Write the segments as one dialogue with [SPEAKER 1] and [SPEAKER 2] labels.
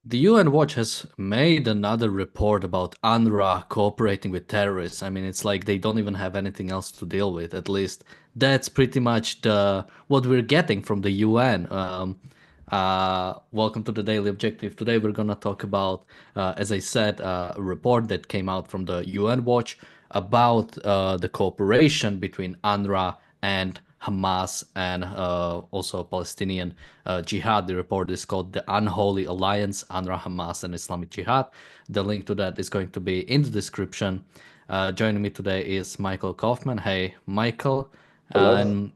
[SPEAKER 1] the UN Watch has made another report about UNRWA cooperating with terrorists. I mean, it's like they don't even have anything else to deal with. At least that's pretty much the what we're getting from the UN. Welcome to the Daily Objective. Today we're gonna talk about, as I said, a report that came out from the UN Watch about the cooperation between UNRWA and Hamas and also Palestinian Jihad. The report is called The Unholy Alliance, UNRWA, Hamas, and Islamic Jihad. The link to that is going to be in the description. Joining me today is Michael Kauffman. Hey, Michael.
[SPEAKER 2] Hello.
[SPEAKER 1] And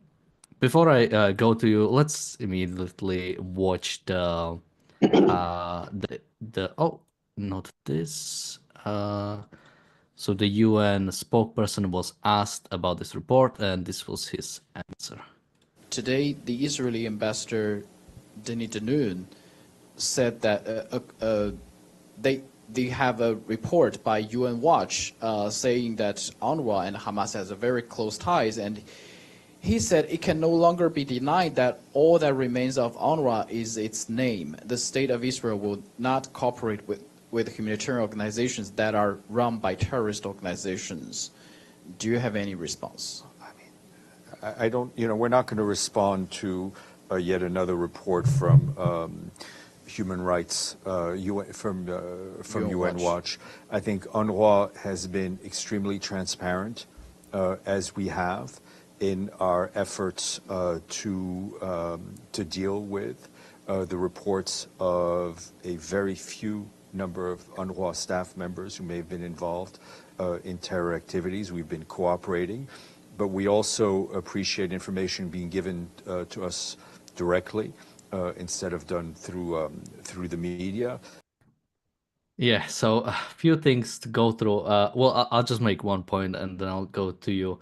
[SPEAKER 1] before I go to you, let's immediately watch the oh, not this. So the UN spokesperson was asked about this report, and this was his answer.
[SPEAKER 3] Today, the Israeli ambassador Denis Danoon said that they have a report by UN Watch saying that UNRWA and Hamas has a very close ties, and he said it can no longer be denied that all that remains of UNRWA is its name. The state of Israel will not cooperate with humanitarian organizations that are run by terrorist organizations. Do you have any response?
[SPEAKER 2] I don't, we're not going to respond to yet another report from human rights, from UN Watch. I think UNRWA has been extremely transparent, as we have, in our efforts to deal with the reports of a very few number of UNRWA staff members who may have been involved in terror activities. We've been cooperating, but we also appreciate information being given to us directly instead of done through the media.
[SPEAKER 1] Yeah, so a few things to go through. Well, I'll just make one point and then I'll go to you.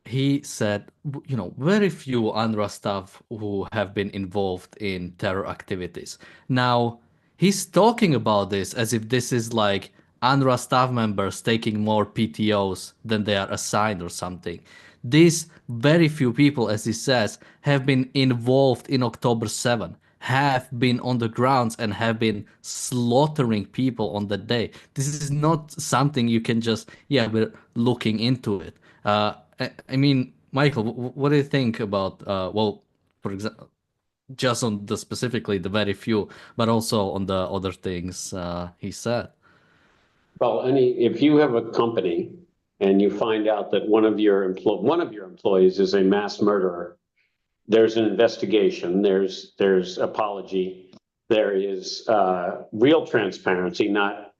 [SPEAKER 1] He said, very few UNRWA staff who have been involved in terror activities. Now, he's talking about this as if this is like UNRWA staff members taking more PTOs than they are assigned or something. These very few people, as he says, have been involved in October 7, have been on the grounds and have been slaughtering people on that day. This is not something you can just, yeah, we're looking into it. I mean, Michael, what do you think about, well, for example, just on the specifically the very few, but also on the other things he said?
[SPEAKER 4] Well, if you have a company and you find out that one of your employees is a mass murderer, there's an investigation, there's apology, there is real transparency, not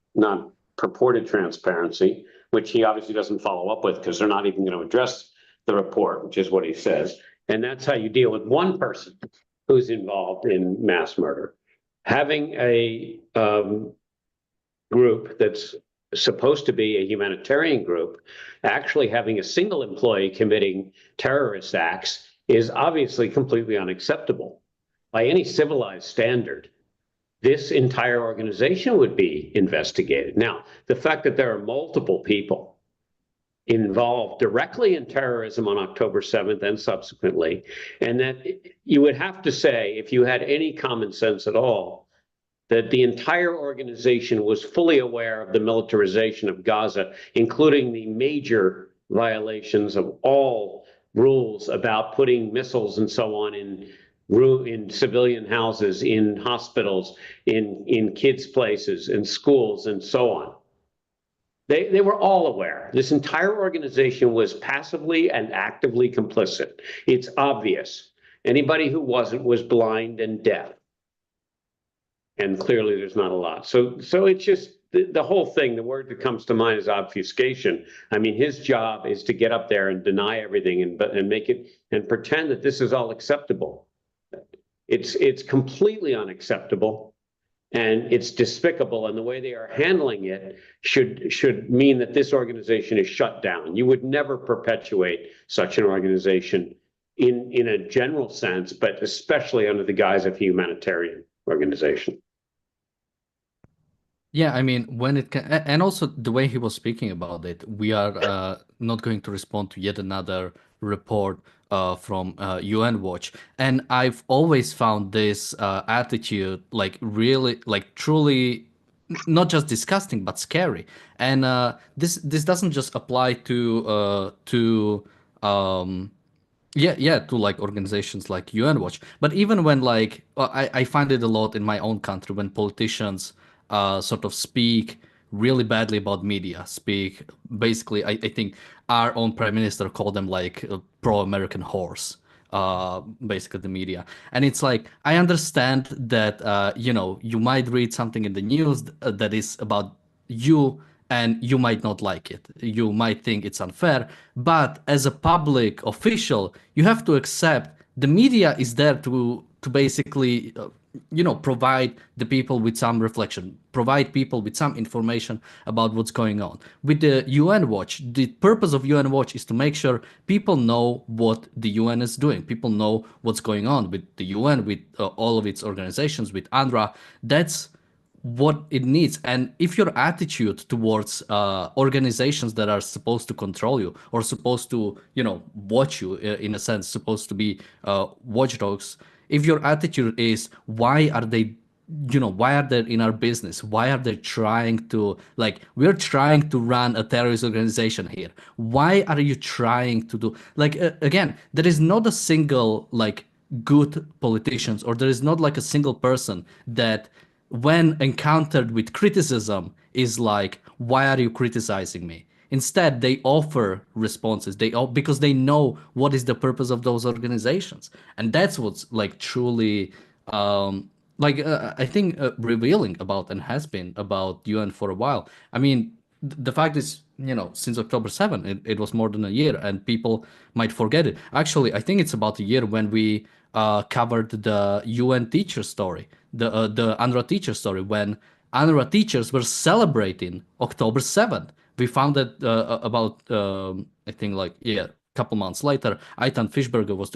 [SPEAKER 4] purported transparency, which he obviously doesn't follow up with because they're not even going to address the report, which is what he says. And that's how you deal with one person who's involved in mass murder. Having a group that's supposed to be a humanitarian group, actually having a single employee committing terrorist acts is obviously completely unacceptable. By any civilized standard, this entire organization would be investigated. Now, the fact that there are multiple people involved directly in terrorism on October 7th and subsequently, and that you would have to say, if you had any common sense at all, that the entire organization was fully aware of the militarization of Gaza, including the major violations of all rules about putting missiles and so on in civilian houses, in hospitals, in kids' places, in schools, and so on. They were all aware. This entire organization was passively and actively complicit. It's obvious. Anybody who wasn't was blind and deaf. And clearly there's not a lot. So it's just the whole thing, the word that comes to mind is obfuscation. I mean, his job is to get up there and deny everything and make it and pretend that this is all acceptable. It's completely unacceptable and it's despicable. And the way they are handling it should mean that this organization is shut down. You would never perpetuate such an organization in a general sense, but especially under the guise of humanitarian organization.
[SPEAKER 1] Yeah, I mean, when it can, and also the way he was speaking about it, we are not going to respond to yet another report from UN Watch, and I've always found this attitude like really, like truly not just disgusting but scary. And this doesn't just apply to yeah, to like organizations like UN Watch. But even when like I find it a lot in my own country when politicians sort of speak really badly about media, speak basically, I think our own prime minister called them like a pro-American horse, basically the media. And it's like, I understand that, you might read something in the news that is about you and you might not like it. You might think it's unfair, but as a public official, you have to accept the media is there to basically provide the people with some reflection, provide people with some information about what's going on. With the UN Watch, the purpose of UN Watch is to make sure people know what the UN is doing. People know what's going on with the UN, with all of its organizations, with UNRWA. That's what it needs. And if your attitude towards organizations that are supposed to control you or supposed to, watch you in a sense, supposed to be watchdogs, if your attitude is why are they in our business? Why are they trying to, like, we're trying to run a terrorist organization here? Why are you trying to do, like, again, there is not a single, like, good politicians, or there is not like a single person that when encountered with criticism is like, why are you criticizing me? Instead, they offer responses. Because they know what is the purpose of those organizations, and that's what's like truly, I think revealing about and has been about UN for a while. I mean, the fact is, since October 7, it was more than a year, and people might forget it. Actually, I think it's about a year when we covered the UN teacher story, the UNRWA teacher story, when UNRWA teachers were celebrating October 7th. We found that about I think like, yeah, a couple months later, Aitan Fischberger was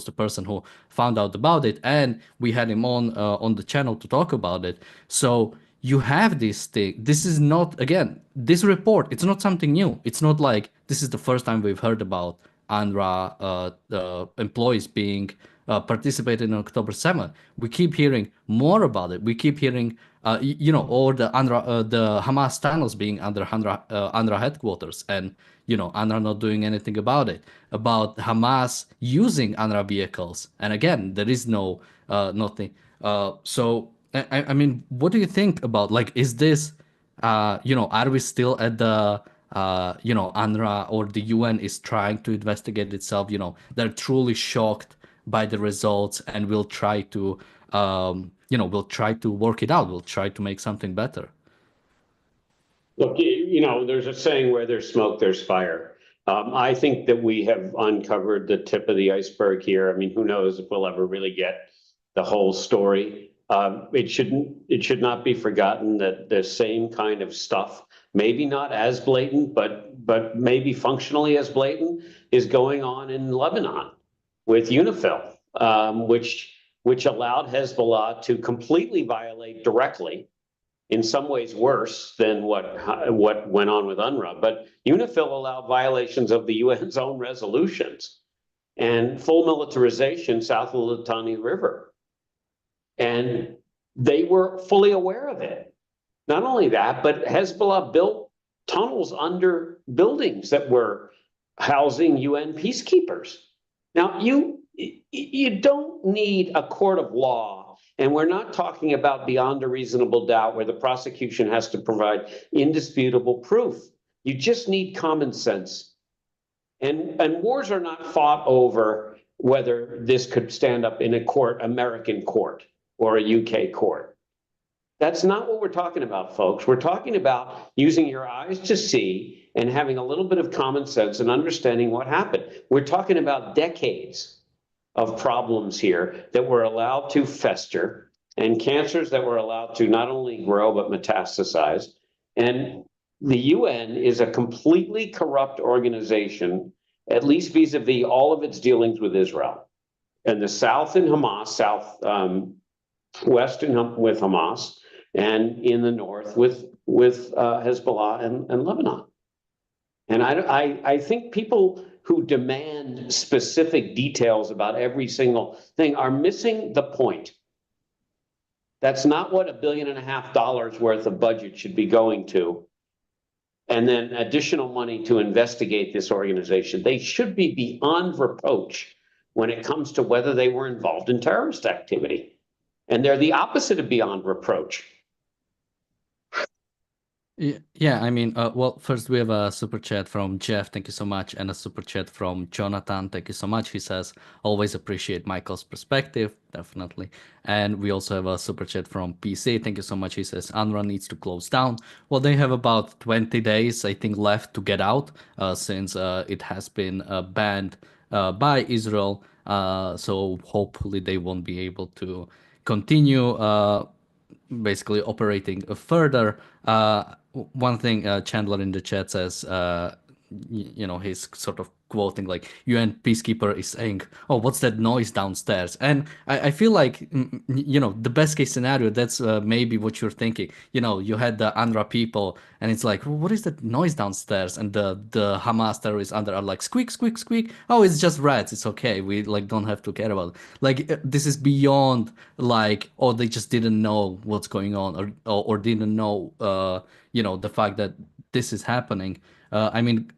[SPEAKER 1] the person who found out about it, and we had him on the channel to talk about it. So you have this thing. This is not, again, this report. It's not something new. It's not like this is the first time we've heard about UNRWA employees being participated in October 7th. We keep hearing more about it. We keep hearing, or the UNRWA, the Hamas tunnels being under UNRWA headquarters, and UNRWA not doing anything about it. About Hamas using UNRWA vehicles, and again, there is nothing. So I mean, what do you think about, like, is this, are we still at the UNRWA or the UN is trying to investigate itself? They're truly shocked by the results and we'll try to, we'll try to work it out. We'll try to make something better.
[SPEAKER 4] Look, there's a saying, where there's smoke, there's fire. I think that we have uncovered the tip of the iceberg here. I mean, who knows if we'll ever really get the whole story. It should not be forgotten that the same kind of stuff, maybe not as blatant, but maybe functionally as blatant, is going on in Lebanon with UNIFIL, which allowed Hezbollah to completely violate directly, in some ways worse than what went on with UNRWA. But UNIFIL allowed violations of the UN's own resolutions and full militarization south of the Litani River. And they were fully aware of it. Not only that, but Hezbollah built tunnels under buildings that were housing UN peacekeepers. Now, you don't need a court of law, and we're not talking about beyond a reasonable doubt where the prosecution has to provide indisputable proof. You just need common sense. And wars are not fought over whether this could stand up in a court, American court, or a UK court. That's not what we're talking about, folks. We're talking about using your eyes to see and having a little bit of common sense and understanding what happened. We're talking about decades of problems here that were allowed to fester, and cancers that were allowed to not only grow but metastasize. And the UN is a completely corrupt organization, at least vis-a-vis all of its dealings with Israel. And the South in Hamas, West with Hamas, and in the North with Hezbollah and Lebanon. And I think people who demand specific details about every single thing are missing the point. That's not what $1.5 billion worth of budget should be going to. And then additional money to investigate this organization. They should be beyond reproach when it comes to whether they were involved in terrorist activity. And they're the opposite of beyond reproach.
[SPEAKER 1] Yeah, I mean, well, first we have a super chat from Jeff, thank you so much, and a super chat from Jonathan, thank you so much. He says, always appreciate Michael's perspective, definitely. And we also have a super chat from PC, thank you so much. He says, UNRWA needs to close down. Well, they have about 20 days, I think, left to get out, since it has been banned by Israel. So hopefully they won't be able to continue basically operating further. One thing Chandler in the chat says, he's sort of quoting like UN peacekeeper is saying, "Oh, what's that noise downstairs?" And I feel like, the best case scenario, that's maybe what you're thinking. You had the UNRWA people, and it's like, well, what is that noise downstairs? And the Hamas terrorists under are like, squeak, squeak, squeak. Oh, it's just rats. It's okay. We like don't have to care about it. Like this is beyond like, oh, they just didn't know what's going on, or didn't know, the fact that this is happening. I mean,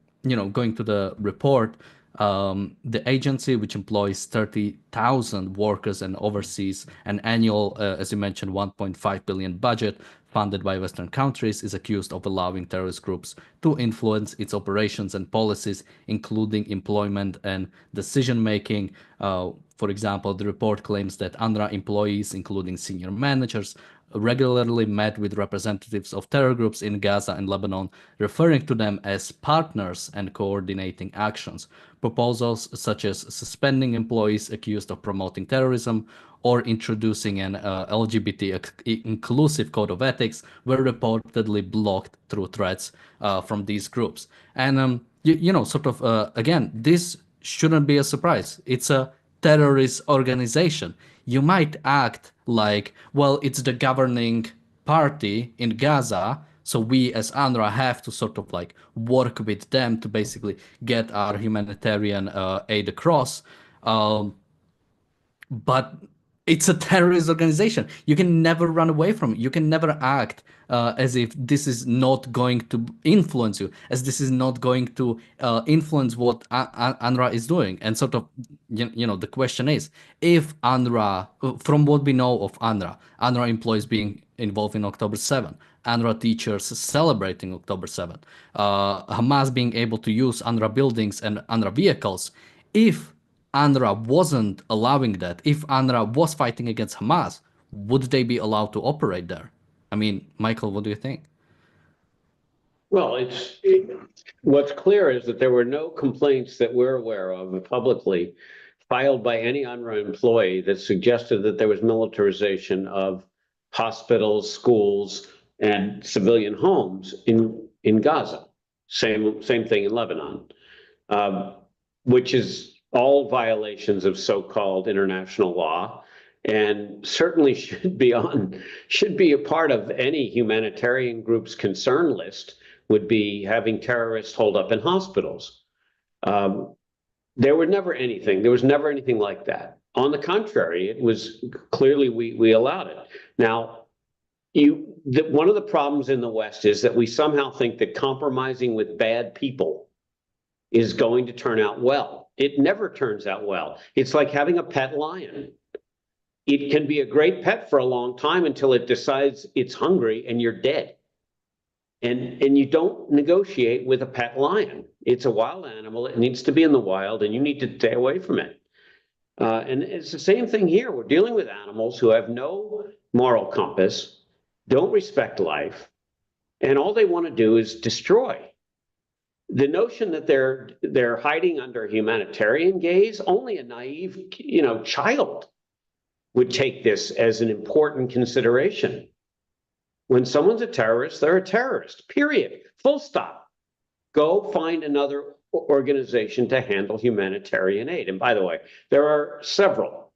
[SPEAKER 1] going to the report, the agency, which employs 30,000 workers and oversees an annual, as you mentioned, 1.5 billion budget funded by Western countries, is accused of allowing terrorist groups to influence its operations and policies, including employment and decision making. For example, the report claims that UNRWA employees, including senior managers, regularly met with representatives of terror groups in Gaza and Lebanon, referring to them as partners and coordinating actions. Proposals such as suspending employees accused of promoting terrorism or introducing an LGBT inclusive code of ethics were reportedly blocked through threats from these groups. And, again, this shouldn't be a surprise. It's a terrorist organization. You might act like, well, it's the governing party in Gaza, so we as UNRWA have to sort of like work with them to basically get our humanitarian aid across. But it's a terrorist organization. You can never run away from it. You can never act as if this is not going to influence you, as this is not going to influence what UNRWA is doing. And sort of, the question is, if UNRWA, from what we know of UNRWA employees being involved in October 7, UNRWA teachers celebrating October 7, Hamas being able to use UNRWA buildings and UNRWA vehicles, if UNRWA wasn't allowing that, if UNRWA was fighting against Hamas, would they be allowed to operate there? I mean, Michael, what do you think?
[SPEAKER 4] Well, what's clear is that there were no complaints that we're aware of publicly filed by any UNRWA employee that suggested that there was militarization of hospitals, schools, and civilian homes in Gaza. Same thing in Lebanon, which is all violations of so-called international law, and certainly should be a part of any humanitarian group's concern list, would be having terrorists holed up in hospitals. There was never anything like that. On the contrary, it was clearly we allowed it. Now, one of the problems in the West is that we somehow think that compromising with bad people is going to turn out well. It never turns out well. It's like having a pet lion. It can be a great pet for a long time until it decides it's hungry and you're dead. And you don't negotiate with a pet lion. It's a wild animal. It needs to be in the wild, and you need to stay away from it. And it's the same thing here. We're dealing with animals who have no moral compass, don't respect life, and all they want to do is destroy. The notion that they're hiding under humanitarian gaze, only a naive, child would take this as an important consideration. When someone's a terrorist, they're a terrorist, period, full stop. Go find another organization to handle humanitarian aid. And by the way, there are several.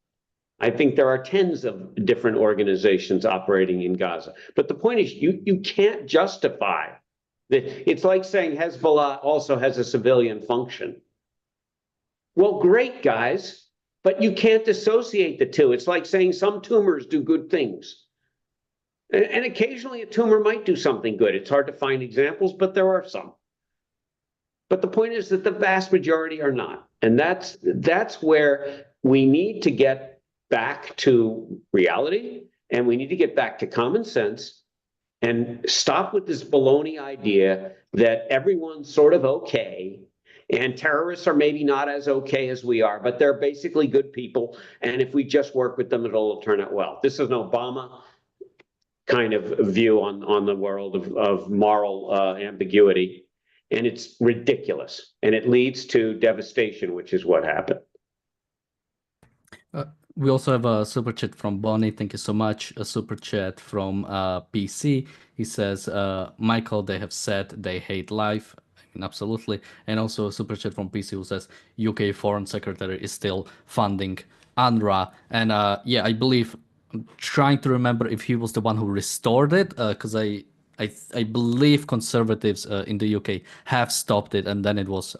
[SPEAKER 4] I think there are tens of different organizations operating in Gaza. But the point is, you can't justify that. It's like saying Hezbollah also has a civilian function. Well, great, guys, but you can't dissociate the two. It's like saying some tumors do good things. And occasionally a tumor might do something good. It's hard to find examples, but there are some. But the point is that the vast majority are not. And that's where we need to get back to reality, and we need to get back to common sense and stop with this baloney idea that everyone's sort of okay and terrorists are maybe not as okay as we are, but they're basically good people. And if we just work with them, it'll turn out well. This is an Obama kind of view on the world of moral ambiguity. And it's ridiculous. And it leads to devastation, which is what happened.
[SPEAKER 1] We also have a super chat from Bonnie. Thank you so much. A super chat from PC. He says, Michael, they have said they hate life. I mean, absolutely. And also a super chat from PC who says UK Foreign Secretary is still funding UNRWA. And yeah, I believe, I'm trying to remember if he was the one who restored it, because I believe conservatives in the UK have stopped it, and then it was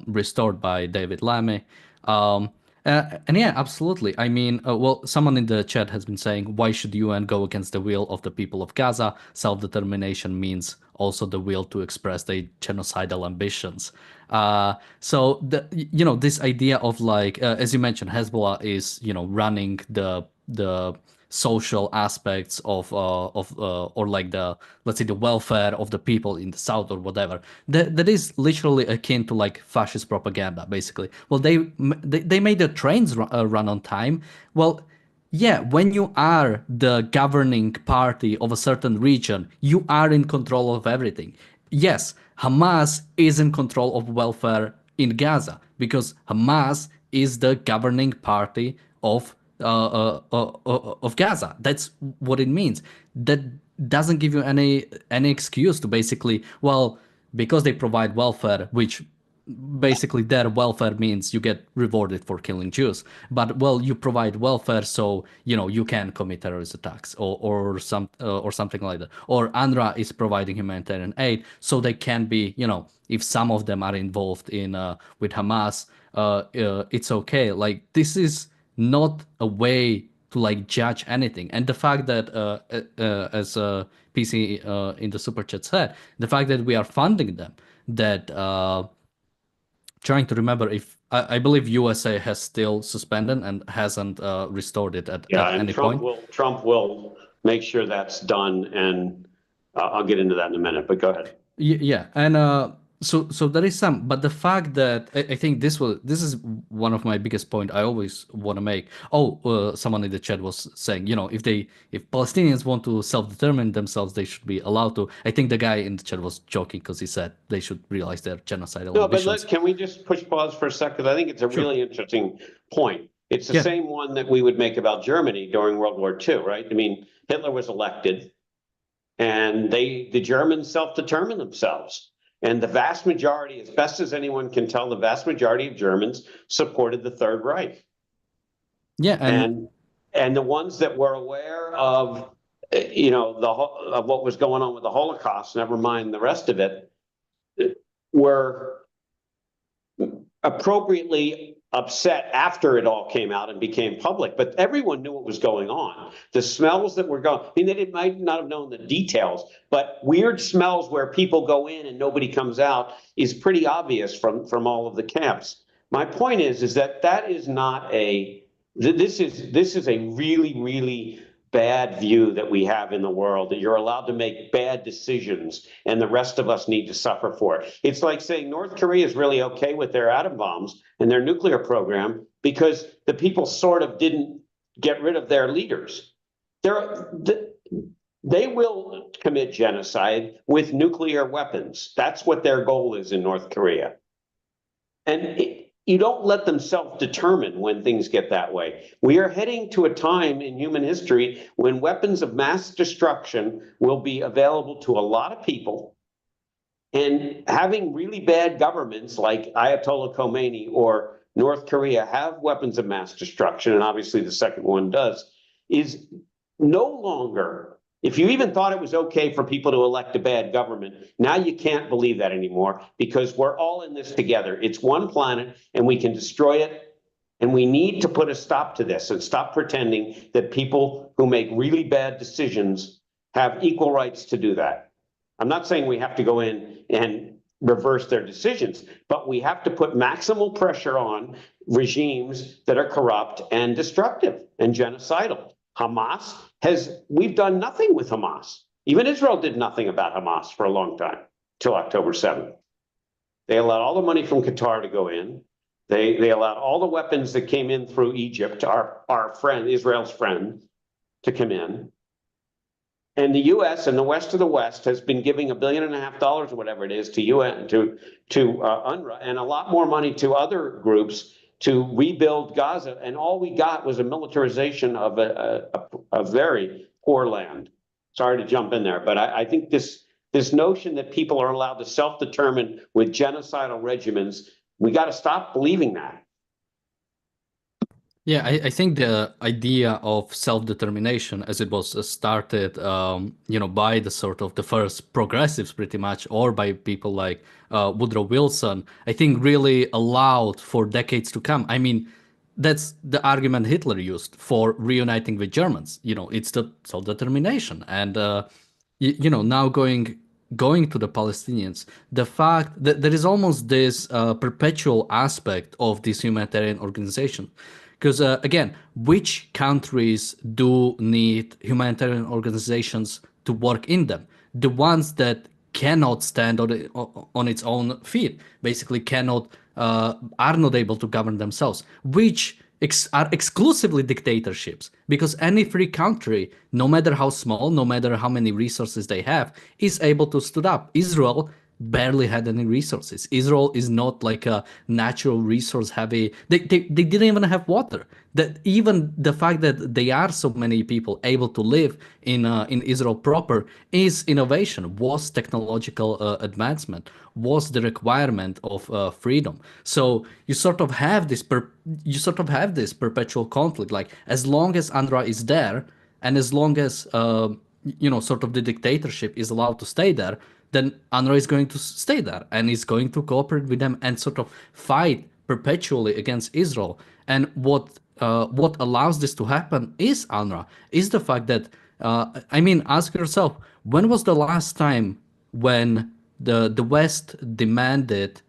[SPEAKER 1] restored by David Lammy. And yeah, absolutely. I mean, well, someone in the chat has been saying, why should UN go against the will of the people of Gaza? Self-determination means also the will to express their genocidal ambitions. So this idea of like, as you mentioned, Hezbollah is running the social aspects of or like the, let's say, the welfare of the people in the south or whatever, that is literally akin to like fascist propaganda, basically. Well, they made the trains run on time. Well, yeah, when you are the governing party of a certain region, you are in control of everything. Yes, Hamas is in control of welfare in Gaza because Hamas is the governing party of Gaza. That's what it means. That doesn't give you any excuse to basically, well, because they provide welfare, which basically their welfare means you get rewarded for killing Jews. But well, you provide welfare, so you can commit terrorist attacks or something like that. Or UNRWA is providing humanitarian aid, so they can be, if some of them are involved in with Hamas, it's okay. Like, this is not a way to like judge anything. And the fact that as PC in the super chat said, the fact that we are funding them, that trying to remember if I believe USA has still suspended and hasn't restored it at
[SPEAKER 4] Yeah, and
[SPEAKER 1] any point.
[SPEAKER 4] Trump will make sure that's done, and I'll get into that in a minute. But go ahead.
[SPEAKER 1] Yeah, and so there is some, but the fact that I think this is one of my biggest point I always want to make. Someone in the chat was saying, if Palestinians want to self-determine themselves, they should be allowed to. I think the guy in the chat was joking because he said they should realize their genocidal ambitions.
[SPEAKER 4] But can we just push pause for a second? I think it's a really interesting point. It's the same one that we would make about Germany during World War II, right? I mean, Hitler was elected, and the Germans self-determined themselves. And the vast majority, as best as anyone can tell, the vast majority of Germans supported the Third Reich.
[SPEAKER 1] Yeah,
[SPEAKER 4] and the ones that were aware of, of what was going on with the Holocaust, never mind the rest of it, were appropriately upset after it all came out and became public. But everyone knew what was going on. The smells that were going, I mean, they might not have known the details, but weird smells where people go in and nobody comes out is pretty obvious from all of the camps. My point is that is not this is a really, really bad view that we have in the world, that you're allowed to make bad decisions and the rest of us need to suffer for it. It's like saying North Korea is really okay with their atom bombs and their nuclear program because the people sort of didn't get rid of their leaders. They will commit genocide with nuclear weapons. That's what their goal is in North Korea. And you don't let them self-determine when things get that way. We are heading to a time in human history when weapons of mass destruction will be available to a lot of people. And having really bad governments like Ayatollah Khomeini or North Korea have weapons of mass destruction, and obviously the second one does, is no longer If you even thought it was okay for people to elect a bad government, now you can't believe that anymore because we're all in this together. It's one planet and we can destroy it. And we need to put a stop to this and stop pretending that people who make really bad decisions have equal rights to do that. I'm not saying we have to go in and reverse their decisions, but we have to put maximal pressure on regimes that are corrupt and destructive and genocidal. We've done nothing with Hamas. Even Israel did nothing about Hamas for a long time, till October 7th. They allowed all the money from Qatar to go in. They allowed all the weapons that came in through Egypt, our friend, Israel's friend, to come in. And the U.S. and the West of the West has been giving $1.5 billion or whatever it is to UNRWA, and a lot more money to other groups to rebuild Gaza. And all we got was a militarization of a very poor land. Sorry to jump in there, but I think this notion that people are allowed to self-determine with genocidal regimens, we got to stop believing that.
[SPEAKER 1] Yeah, I think the idea of self-determination, as it was started, by the sort of the first progressives, pretty much, or by people like Woodrow Wilson, I think really allowed for decades to come. I mean, that's the argument Hitler used for reuniting with Germans. It's the self-determination, and now going to the Palestinians, the fact that there is almost this perpetual aspect of this humanitarian organization. Because again, which countries do need humanitarian organizations to work in them? The ones that cannot stand on its own feet, basically are not able to govern themselves, which are exclusively dictatorships. Because any free country, no matter how small, no matter how many resources they have, is able to stood up. Israel barely had any resources. Israel is not like a natural resource heavy. They didn't even have water. That even the fact that they are so many people able to live in Israel proper is innovation, was technological advancement, was the requirement of freedom. So you sort of have this perpetual conflict. Like as long as UNRWA is there, and as long as sort of the dictatorship is allowed to stay there, then UNRWA is going to stay there and is going to cooperate with them and sort of fight perpetually against Israel. And what allows this to happen is UNRWA, is the fact that, ask yourself, when was the last time when the West demanded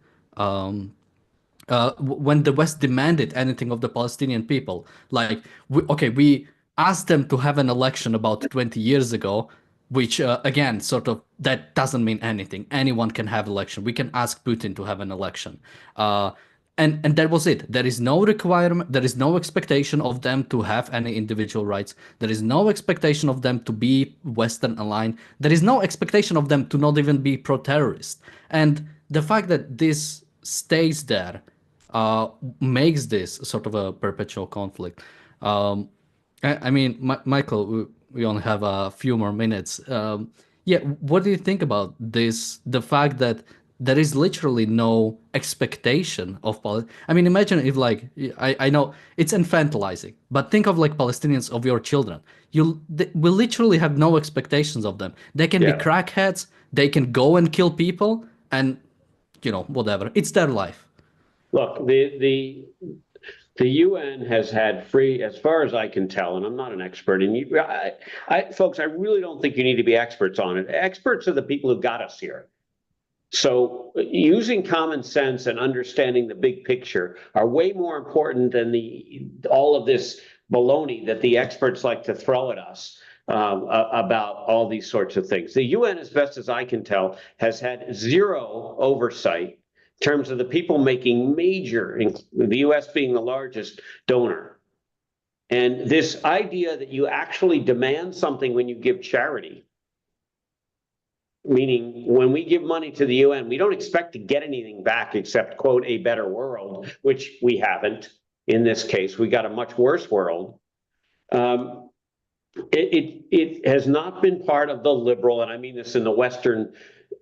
[SPEAKER 1] anything of the Palestinian people? Like, we asked them to have an election about 20 years ago, which again, sort of, that doesn't mean anything. Anyone can have election. We can ask Putin to have an election. And that was it. There is no requirement, there is no expectation of them to have any individual rights. There is no expectation of them to be Western aligned. There is no expectation of them to not even be pro-terrorist. And the fact that this stays there makes this sort of a perpetual conflict. Michael, we only have a few more minutes. Yeah, what do you think about this? The fact that there is literally no expectation of imagine if, like, I know it's infantilizing, but think of like Palestinians of your children. We literally have no expectations of them. They can be crackheads. They can go and kill people, and whatever. It's their life.
[SPEAKER 4] Look, the UN has had free, as far as I can tell, and I'm not an expert, and folks, I really don't think you need to be experts on it. Experts are the people who got us here. So using common sense and understanding the big picture are way more important than all of this baloney that the experts like to throw at us about all these sorts of things. The UN, as best as I can tell, has had zero oversight in terms of the people making major, the US being the largest donor. And this idea that you actually demand something when you give charity, meaning when we give money to the UN, we don't expect to get anything back except, quote, a better world, which we haven't in this case. We got a much worse world. It has not been part of the liberal, and I mean this in the Western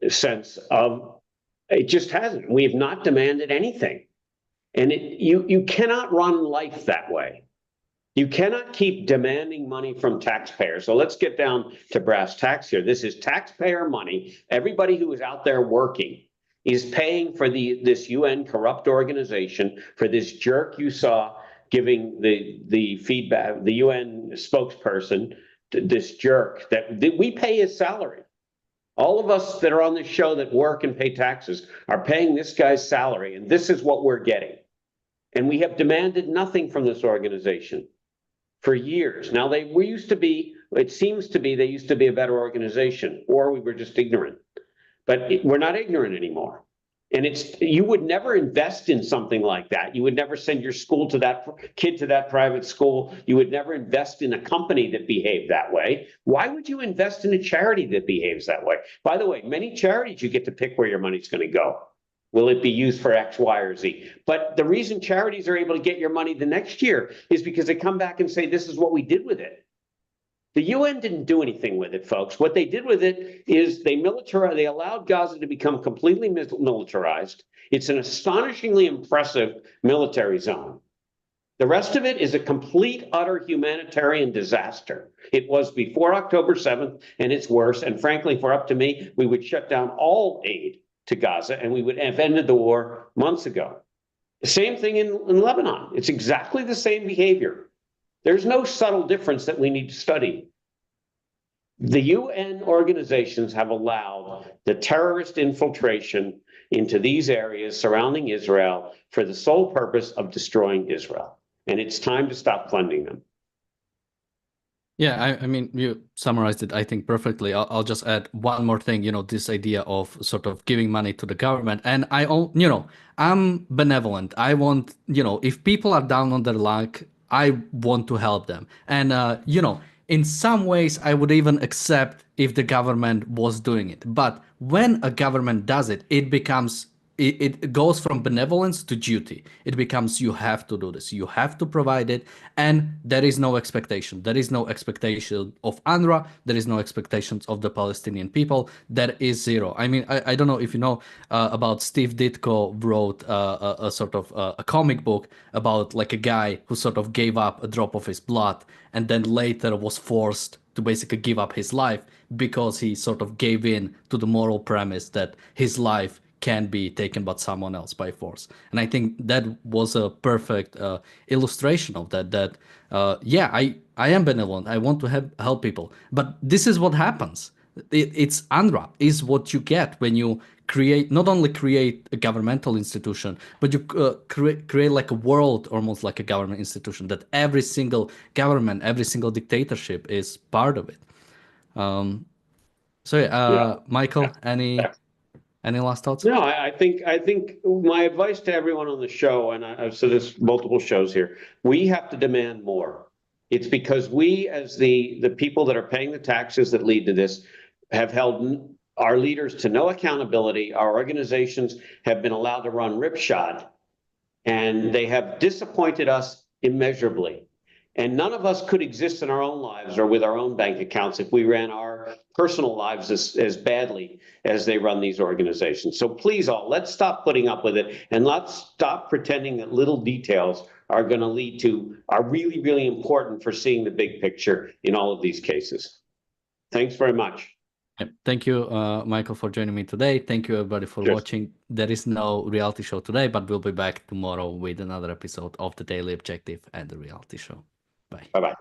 [SPEAKER 4] sense of, it just hasn't. We have not demanded anything. And you cannot run life that way. You cannot keep demanding money from taxpayers. So let's get down to brass tacks here. This is taxpayer money. Everybody who is out there working is paying for this UN corrupt organization, for this jerk you saw giving the feedback, the UN spokesperson, this jerk that we pay his salary. All of us that are on this show that work and pay taxes are paying this guy's salary, and this is what we're getting. And we have demanded nothing from this organization for years. Now, it seems to be they used to be a better organization, or we were just ignorant. But we're not ignorant anymore. And you would never invest in something like that. You would never send your kid to that private school. You would never invest in a company that behaved that way. Why would you invest in a charity that behaves that way? By the way, many charities, you get to pick where your money's going to go. Will it be used for X, Y, or Z? But the reason charities are able to get your money the next year is because they come back and say, this is what we did with it. The UN didn't do anything with it, folks. What they did with it is they allowed Gaza to become completely militarized. It's an astonishingly impressive military zone. The rest of it is a complete, utter humanitarian disaster. It was before October 7th, and it's worse. And frankly, for up to me, we would shut down all aid to Gaza, and we would have ended the war months ago. The same thing in Lebanon. It's exactly the same behavior. There's no subtle difference that we need to study. The UN organizations have allowed the terrorist infiltration into these areas surrounding Israel for the sole purpose of destroying Israel. And it's time to stop funding them.
[SPEAKER 1] Yeah, I mean, you summarized it, I think, perfectly. I'll just add one more thing, this idea of sort of giving money to the government. And I'm benevolent. I want, if people are down on their luck, I want to help them. And, in some ways, I would even accept if the government was doing it. But when a government does it, it goes from benevolence to duty. It becomes, you have to do this. You have to provide it. And there is no expectation. There is no expectation of UNRWA. There is no expectations of the Palestinian people. There is zero. I mean, I don't know if you know about Steve Ditko wrote a sort of a comic book about like a guy who sort of gave up a drop of his blood and then later was forced to basically give up his life because he sort of gave in to the moral premise that his life can be taken by someone else by force. And I think that was a perfect illustration of that. Yeah, I am benevolent. I want to help people. But this is what happens. It's UNRWA is what you get when you not only create a governmental institution, but you create like a world, almost like a government institution, that every single government, every single dictatorship is part of it. Michael, any last thoughts?
[SPEAKER 4] No, I think my advice to everyone on the show, and I've said this multiple shows here, we have to demand more. It's because we, as the people that are paying the taxes that lead to this, have held our leaders to no accountability. Our organizations have been allowed to run ripshod, and they have disappointed us immeasurably. And none of us could exist in our own lives or with our own bank accounts if we ran our personal lives as badly as they run these organizations. So please let's stop putting up with it, and let's stop pretending that little details are really, really important for seeing the big picture in all of these cases. Thanks very much.
[SPEAKER 1] Thank you, Michael, for joining me today. Thank you, everybody, for watching. There is no reality show today, but we'll be back tomorrow with another episode of The Daily Objective and The Reality Show. Bye.
[SPEAKER 4] Bye-bye.